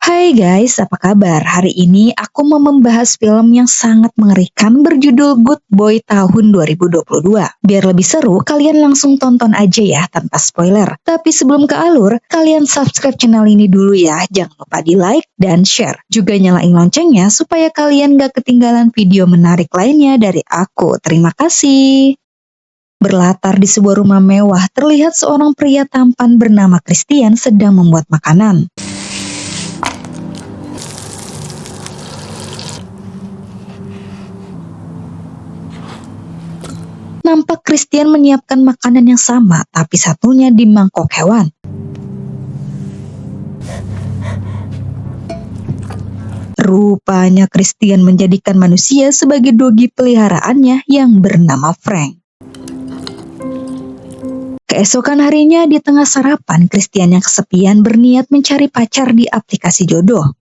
Hai guys, apa kabar? Hari ini aku mau membahas film yang sangat mengerikan berjudul Good Boy tahun 2022. Biar lebih seru, kalian langsung tonton aja ya tanpa spoiler. Tapi sebelum ke alur, kalian subscribe channel ini dulu ya. Jangan lupa di like dan share. Juga nyalain loncengnya supaya kalian gak ketinggalan video menarik lainnya dari aku. Terima kasih. Berlatar di sebuah rumah mewah, terlihat seorang pria tampan bernama Christian sedang membuat makanan. Nampak Christian menyiapkan makanan yang sama, tapi satunya di mangkok hewan. Rupanya Christian menjadikan manusia sebagai dogi peliharaannya yang bernama Frank. Keesokan harinya di tengah sarapan, Christian yang kesepian berniat mencari pacar di aplikasi jodoh.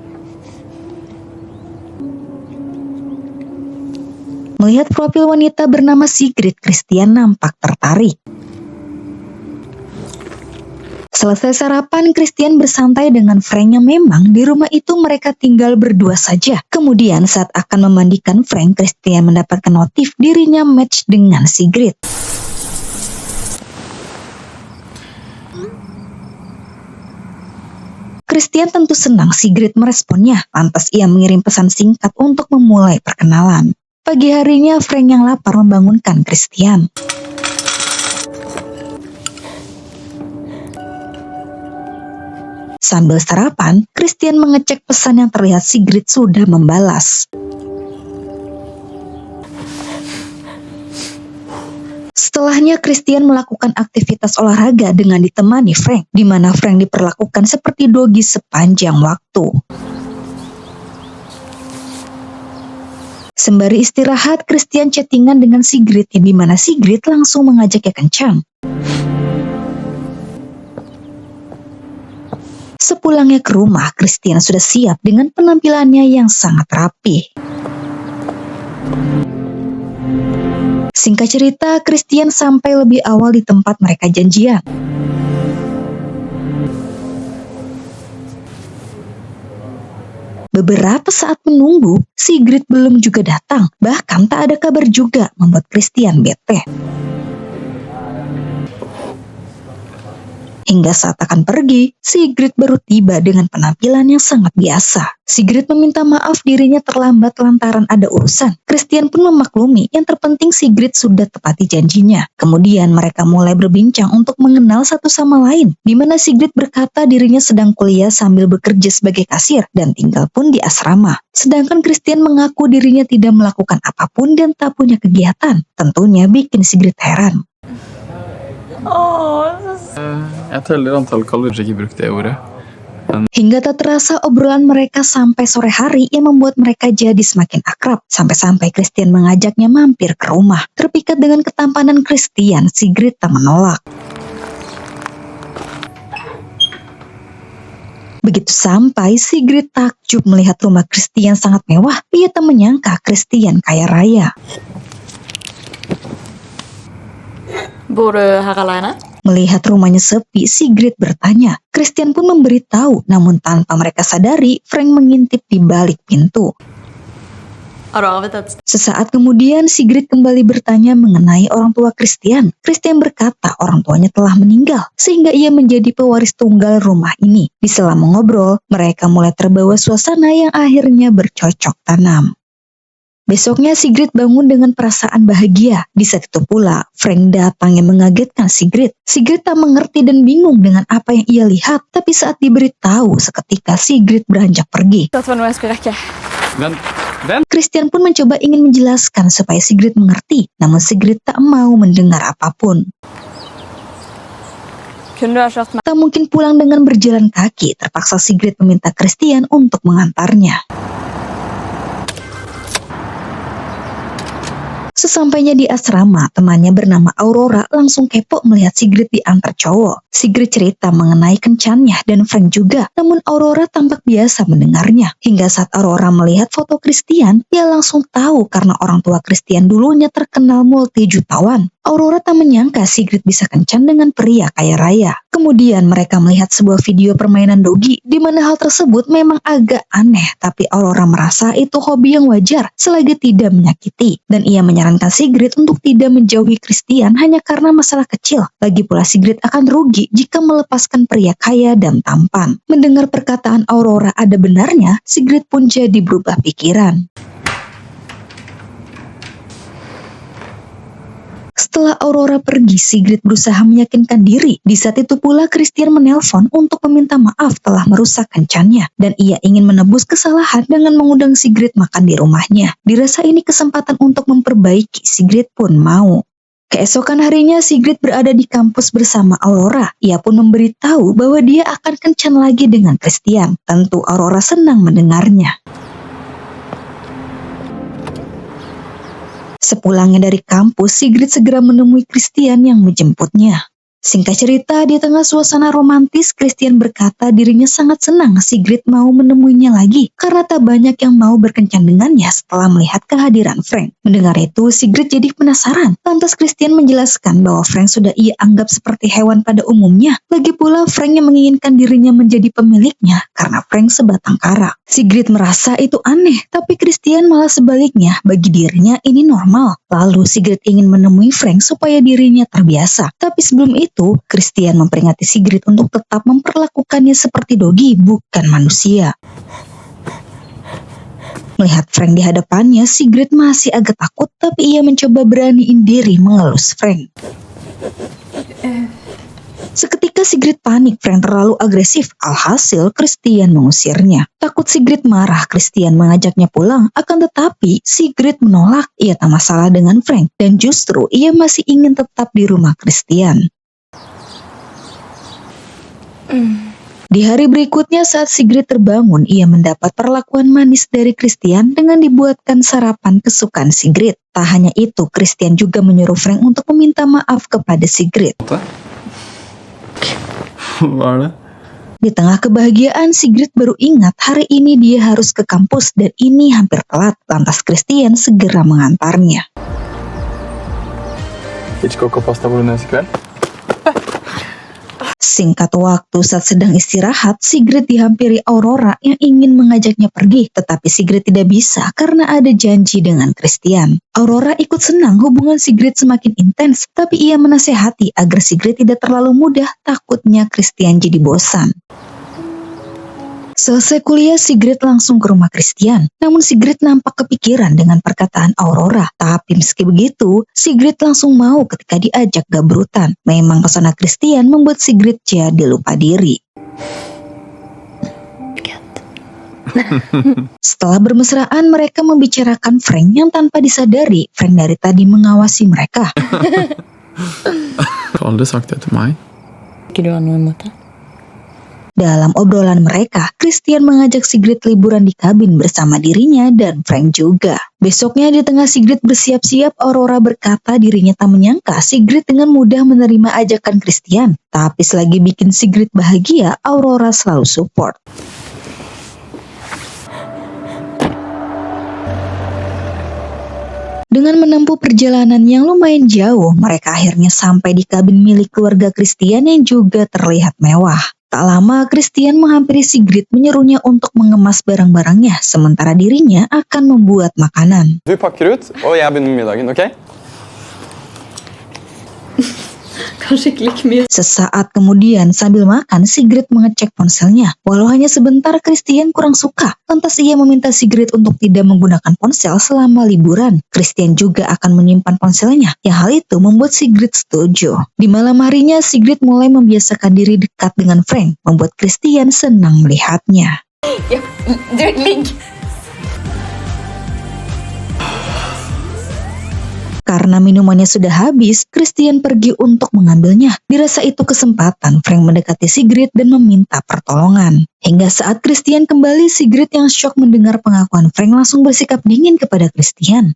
Melihat profil wanita bernama Sigrid, Christian nampak tertarik. Selesai sarapan, Christian bersantai dengan Frank yang memang di rumah itu mereka tinggal berdua saja. Kemudian saat akan memandikan Frank, Christian mendapatkan notif dirinya match dengan Sigrid. Christian tentu senang Sigrid meresponnya, lantas ia mengirim pesan singkat untuk memulai perkenalan. Pagi harinya, Frank yang lapar membangunkan Christian. Sambil sarapan, Christian mengecek pesan yang terlihat Sigrid sudah membalas. Setelahnya, Christian melakukan aktivitas olahraga dengan ditemani Frank, di mana Frank diperlakukan seperti dogi sepanjang waktu. Sembari istirahat, Christian chattingan dengan Sigrid, yang dimana Sigrid langsung mengajaknya kencan. Sepulangnya ke rumah, Christian sudah siap dengan penampilannya yang sangat rapi. Singkat cerita, Christian sampai lebih awal di tempat mereka janjian. Beberapa saat menunggu, Sigrid belum juga datang, bahkan tak ada kabar juga, membuat Christian bete. Hingga saat akan pergi, Sigrid baru tiba dengan penampilan yang sangat biasa. Sigrid meminta maaf dirinya terlambat lantaran ada urusan. Christian pun memaklumi, yang terpenting Sigrid sudah tepati janjinya. Kemudian mereka mulai berbincang untuk mengenal satu sama lain, di mana Sigrid berkata dirinya sedang kuliah sambil bekerja sebagai kasir dan tinggal pun di asrama. Sedangkan Christian mengaku dirinya tidak melakukan apapun dan tak punya kegiatan. Tentunya bikin Sigrid heran. Jeg teller antall kalorier jeg ikke brukte det ordet. Hingga tak terasa obrolan mereka sampai sore hari yang membuat mereka jadi semakin akrab. Sampai-sampai Christian mengajaknya mampir ke rumah. Terpikat dengan ketampanan Christian, Sigrid tak menolak. Begitu sampai, Sigrid takjub melihat rumah Christian sangat mewah. Ia tak menyangka Christian kaya raya. Bor du her alene? Melihat rumahnya sepi, Sigrid bertanya. Christian pun memberitahu, namun tanpa mereka sadari, Frank mengintip di balik pintu. Har du arvet et sted? Sesaat kemudian, Sigrid kembali bertanya mengenai orang tua Christian. Christian berkata orang tuanya telah meninggal, sehingga ia menjadi pewaris tunggal rumah ini. Di sela mengobrol, mereka mulai terbawa suasana yang akhirnya bercocok tanam. Besoknya Sigrid bangun dengan perasaan bahagia. Di saat itu pula, Frank datang yang mengagetkan Sigrid. Sigrid tak mengerti dan bingung dengan apa yang ia lihat, tapi saat diberitahu seketika Sigrid beranjak pergi. Dette var noe jeg skulle rekke. Vent! Christian pun mencoba ingin menjelaskan supaya Sigrid mengerti, namun Sigrid tak mau mendengar apapun. Kunne du ha kjørt meg? Tak mungkin pulang dengan berjalan kaki, terpaksa Sigrid meminta Christian untuk mengantarnya. Sesampainya di asrama, temannya bernama Aurora langsung kepo melihat Sigrid diantar cowok. Sigrid cerita mengenai kencannya dan Frank juga, namun Aurora tampak biasa mendengarnya. Hingga saat Aurora melihat foto Christian, ia langsung tahu karena orang tua Christian dulunya terkenal multi jutawan. Aurora tak menyangka Sigrid bisa kencan dengan pria kaya raya. Kemudian mereka melihat sebuah video permainan dogi di mana hal tersebut memang agak aneh, tapi Aurora merasa itu hobi yang wajar selagi tidak menyakiti. Dan ia menyarankan Sigrid untuk tidak menjauhi Christian hanya karena masalah kecil. Lagi pula Sigrid akan rugi jika melepaskan pria kaya dan tampan. Mendengar perkataan Aurora ada benarnya, Sigrid pun jadi berubah pikiran. Setelah Aurora pergi, Sigrid berusaha meyakinkan diri. Di saat itu pula Christian menelpon untuk meminta maaf telah merusak kencannya. Dan ia ingin menebus kesalahan dengan mengundang Sigrid makan di rumahnya. Dirasa ini kesempatan untuk memperbaiki, Sigrid pun mau. Keesokan harinya Sigrid berada di kampus bersama Aurora. Ia pun memberitahu bahwa dia akan kencan lagi dengan Christian. Tentu Aurora senang mendengarnya. Sepulangnya dari kampus, Sigrid segera menemui Christian yang menjemputnya. Singkat cerita, di tengah suasana romantis, Christian berkata dirinya sangat senang Sigrid mau menemuinya lagi karena tak banyak yang mau berkencan dengannya setelah melihat kehadiran Frank. Mendengar itu, Sigrid jadi penasaran. Lantas Christian menjelaskan bahwa Frank sudah ia anggap seperti hewan pada umumnya. Lagi pula, Frank yang menginginkan dirinya menjadi pemiliknya karena Frank sebatang kara. Sigrid merasa itu aneh, tapi Christian malah sebaliknya. Bagi dirinya ini normal. Lalu Sigrid ingin menemui Frank supaya dirinya terbiasa. Tapi sebelum itu, Christian memperingati Sigrid untuk tetap memperlakukannya seperti dogi, bukan manusia. Melihat Frank di hadapannya, Sigrid masih agak takut, tapi ia mencoba beraniin diri mengelus Frank. Seketika Sigrid panik, Frank terlalu agresif. Alhasil Christian mengusirnya. Takut Sigrid marah, Christian mengajaknya pulang. Akan tetapi Sigrid menolak. Ia tak masalah dengan Frank dan justru ia masih ingin tetap di rumah Christian. Di hari berikutnya saat Sigrid terbangun, ia mendapat perlakuan manis dari Christian dengan dibuatkan sarapan kesukaan Sigrid. Tak hanya itu, Christian juga menyuruh Frank untuk meminta maaf kepada Sigrid. Hva det? Di tengah kebahagiaan, Sigrid baru ingat hari ini dia harus ke kampus dan ini hampir telat. Lantas Christian segera mengantarnya. Hitchcock og pasta bolognese i kveld? Singkat waktu saat sedang istirahat, Sigrid dihampiri Aurora yang ingin mengajaknya pergi. Tetapi Sigrid tidak bisa karena ada janji dengan Christian. Aurora ikut senang hubungan Sigrid semakin intens, tapi ia menasehati agar Sigrid tidak terlalu mudah, takutnya Christian jadi bosan. Selesai kuliah, Sigrid langsung ke rumah Christian. Namun Sigrid nampak kepikiran dengan perkataan Aurora. Tapi meski begitu, Sigrid langsung mau ketika diajak gabrutan. Memang pesona Christian membuat Sigrid jadi lupa diri. Setelah bermesraan, mereka membicarakan Frank yang tanpa disadari Frank dari tadi mengawasi mereka. Du har aldrig sagt det til meg. Ikke du har noe imot det? Dalam obrolan mereka, Christian mengajak Sigrid liburan di kabin bersama dirinya dan Frank juga. Besoknya di tengah Sigrid bersiap-siap, Aurora berkata dirinya tak menyangka Sigrid dengan mudah menerima ajakan Christian. Tapi selagi bikin Sigrid bahagia, Aurora selalu support. Dengan menempuh perjalanan yang lumayan jauh, mereka akhirnya sampai di kabin milik keluarga Christian yang juga terlihat mewah. Tak lama, Christian menghampiri Sigrid menyerunya untuk mengemas barang-barangnya, sementara dirinya akan membuat makanan. Du pakker ut, og jeg begynner med middagen, ok? Kanskje ikke like mye. Sesaat kemudian sambil makan, Sigrid mengecek ponselnya. Walau hanya sebentar, Christian kurang suka. Lantas ia meminta Sigrid untuk tidak menggunakan ponsel selama liburan. Christian juga akan menyimpan ponselnya. Yang hal itu membuat Sigrid setuju. Di malam harinya, Sigrid mulai membiasakan diri dekat dengan Frank, membuat Christian senang melihatnya. Ja, du, ligg! Karena minumannya sudah habis, Christian pergi untuk mengambilnya. Dirasa itu kesempatan, Frank mendekati Sigrid dan meminta pertolongan. Hingga saat Christian kembali, Sigrid yang syok mendengar pengakuan Frank langsung bersikap dingin kepada Christian.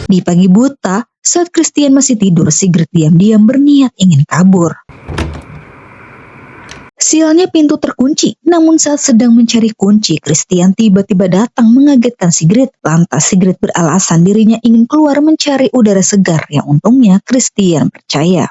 Di pagi buta, saat Christian masih tidur, Sigrid diam-diam berniat ingin kabur. Sialnya pintu terkunci, namun saat sedang mencari kunci, Christian tiba-tiba datang mengagetkan Sigrid. Lantas Sigrid beralasan dirinya ingin keluar mencari udara segar, yang untungnya Christian percaya.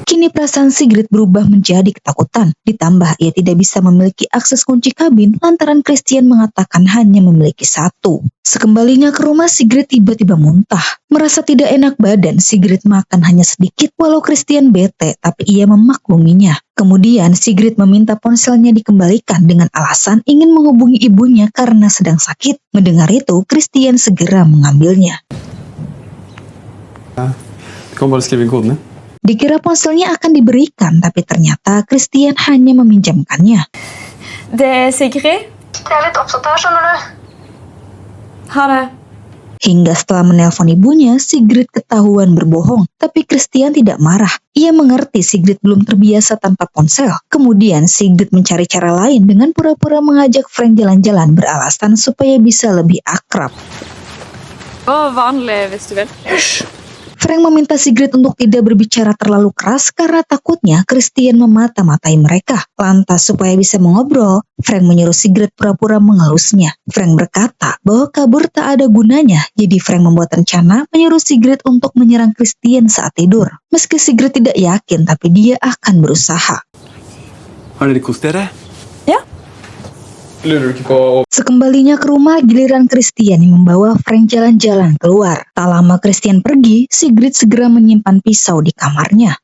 Kini perasaan Sigrid berubah menjadi ketakutan. Ditambah ia tidak bisa memiliki akses kunci kabin lantaran Christian mengatakan hanya memiliki satu. Sekembalinya ke rumah, Sigrid tiba-tiba muntah. Merasa tidak enak badan, Sigrid makan hanya sedikit walau Christian bete, tapi ia memakluminya. Kemudian Sigrid meminta ponselnya dikembalikan dengan alasan ingin menghubungi ibunya karena sedang sakit. Mendengar itu, Christian segera mengambilnya. Kom bara skriva in koden. Dikira ponselnya akan diberikan, tapi ternyata Christian hanya meminjamkannya. Det är Sigrid. Jeg er litt opptatt her, skjønner du. Ha det. Hingga setelah menelpon ibunya, Sigrid ketahuan berbohong. Tapi Christian tidak marah. Ia mengerti Sigrid belum terbiasa tanpa ponsel. Kemudian Sigrid mencari cara lain dengan pura-pura mengajak Frank jalan-jalan beralasan supaya bisa lebih akrab. Vanlig hvis du vil. Frank meminta Sigrid untuk tidak berbicara terlalu keras karena takutnya Christian memata-matai mereka. Lantas supaya bisa mengobrol, Frank menyuruh Sigrid pura-pura mengelusnya. Frank berkata bahwa kabur tak ada gunanya, jadi Frank membuat rencana menyuruh Sigrid untuk menyerang Christian saat tidur. Meski Sigrid tidak yakin, tapi dia akan berusaha. Har dere kost dere? Ja. Lurer du ikke på Sekembalinya ke rumah, giliran Christian yang membawa Frank jalan-jalan keluar. Tak lama Christian pergi, Sigrid segera menyimpan pisau di kamarnya.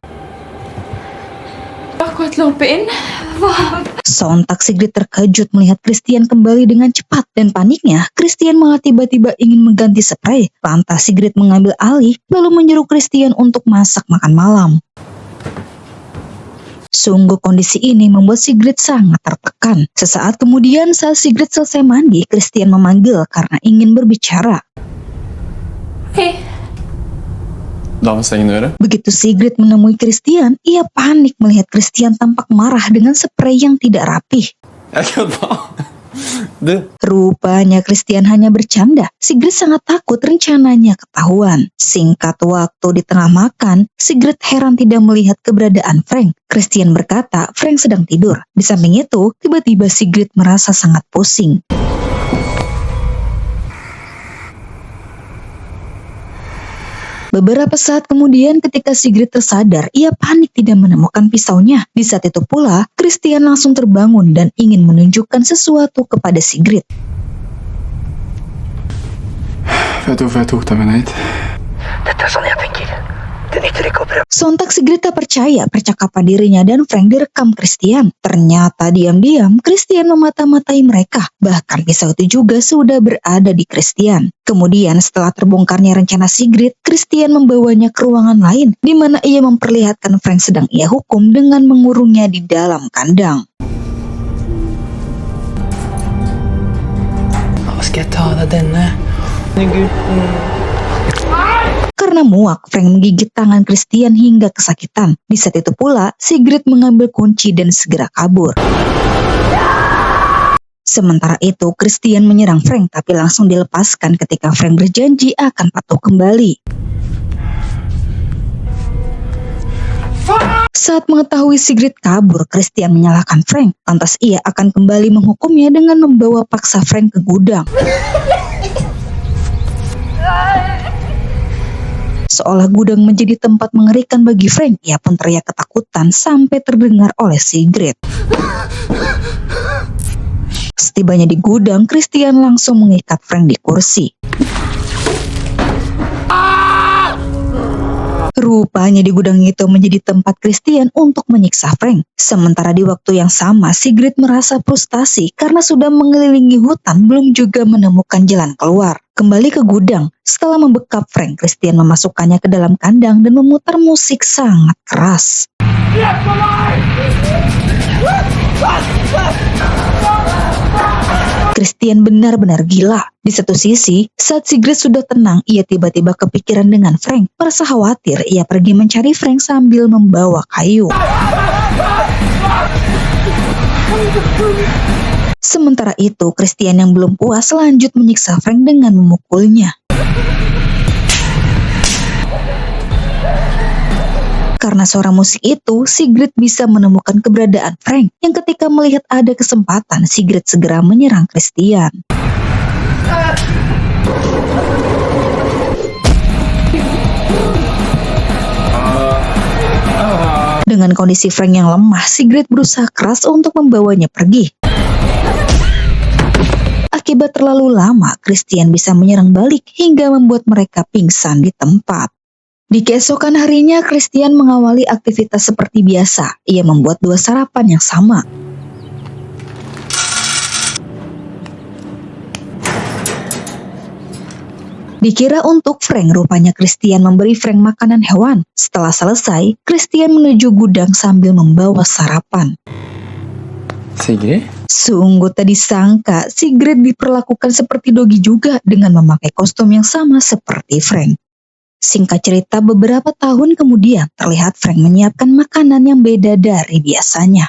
Akkurat lompe in. Sontak Sigrid terkejut melihat Christian kembali dengan cepat, dan paniknya Christian malah tiba-tiba ingin mengganti spray. Lantas Sigrid mengambil alih lalu menyuruh Christian untuk masak makan malam. Sungguh kondisi ini membuat Sigrid sangat tertekan. Sesaat kemudian saat Sigrid selesai mandi, Christian memanggil karena ingin berbicara. Hej. Da med sengen å gjøre? Begitu Sigrid menemui Christian, ia panik melihat Christian tampak marah dengan spray yang tidak rapih. Jeg kødda! Du, Rupanya Christian hanya bercanda. Sigrid sangat takut rencananya ketahuan. Singkat waktu di tengah makan, Sigrid heran tidak melihat keberadaan Frank. Christian berkata Frank sedang tidur. Di samping itu, tiba-tiba Sigrid merasa sangat pusing. Beberapa saat kemudian ketika Sigrid tersadar, ia panik tidak menemukan pisaunya. Di saat itu pula, Christian langsung terbangun dan ingin menunjukkan sesuatu kepada Sigrid. vet du hvorfor jeg tok deg med ned hit? Dette er sånn jeg tenker. Det nytter ikke å prøve. Sontak Sigrid tak percaya percakapan dirinya dan Frank direkam Christian. Ternyata diam-diam Christian memata-matai mereka. Bahkan pisau itu juga sudah berada di Christian. Kemudian setelah terbongkarnya rencana Sigrid, Christian membawanya ke ruangan lain di mana ia memperlihatkan Frank sedang ia hukum dengan mengurungnya di dalam kandang. Skal jeg ta deg denne? Karena muak, Frank menggigit tangan Christian hingga kesakitan. Di saat itu pula, Sigrid mengambil kunci dan segera kabur. Sementara itu, Christian menyerang Frank tapi langsung dilepaskan ketika Frank berjanji akan patuh kembali. Saat mengetahui Sigrid kabur, Christian menyalahkan Frank. Lantas ia akan kembali menghukumnya dengan membawa paksa Frank ke gudang. Seolah gudang menjadi tempat mengerikan bagi Frank, ia pun teriak ketakutan sampai terdengar oleh Sigrid. Setibanya di gudang, Christian langsung mengikat Frank di kursi. Rupanya di gudang itu menjadi tempat Christian untuk menyiksa Frank. Sementara di waktu yang sama, Sigrid merasa frustasi karena sudah mengelilingi hutan belum juga menemukan jalan keluar. Kembali ke gudang, setelah membekap Frank, Christian memasukkannya ke dalam kandang dan memutar musik sangat keras. Christian benar-benar gila. Di satu sisi, saat Sigrid sudah tenang, ia tiba-tiba kepikiran dengan Frank. Merasa khawatir, ia pergi mencari Frank sambil membawa kayu. Sementara itu, Christian yang belum puas lanjut menyiksa Frank dengan memukulnya. Karena suara musik itu, Sigrid bisa menemukan keberadaan Frank yang ketika melihat ada kesempatan, Sigrid segera menyerang Christian. Dengan kondisi Frank yang lemah, Sigrid berusaha keras untuk membawanya pergi. Akibat terlalu lama, Christian bisa menyerang balik hingga membuat mereka pingsan di tempat. Di keesokan harinya, Christian mengawali aktivitas seperti biasa. Ia membuat 2 sarapan yang sama. Dikira untuk Frank, rupanya Christian memberi Frank makanan hewan. Setelah selesai, Christian menuju gudang sambil membawa sarapan. Sigrid? Sungguh tak disangka, Sigrid diperlakukan seperti Dogi juga dengan memakai kostum yang sama seperti Frank. Singkat cerita, beberapa tahun kemudian terlihat Frank menyiapkan makanan yang beda dari biasanya.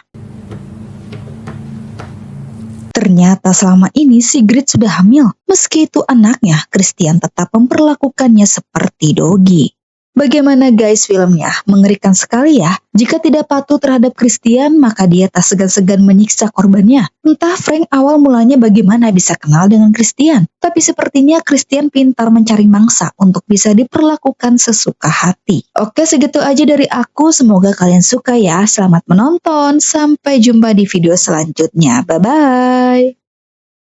Ternyata selama ini Sigrid sudah hamil. Meski itu anaknya, Christian tetap memperlakukannya seperti Dogi. Bagaimana guys filmnya? Mengerikan sekali ya. Jika tidak patuh terhadap Christian, maka dia tak segan-segan menyiksa korbannya. Entah Frank awal mulanya bagaimana bisa kenal dengan Christian. Tapi sepertinya Christian pintar mencari mangsa untuk bisa diperlakukan sesuka hati. Oke, segitu aja dari aku. Semoga kalian suka ya. Selamat menonton. Sampai jumpa di video selanjutnya. Bye-bye.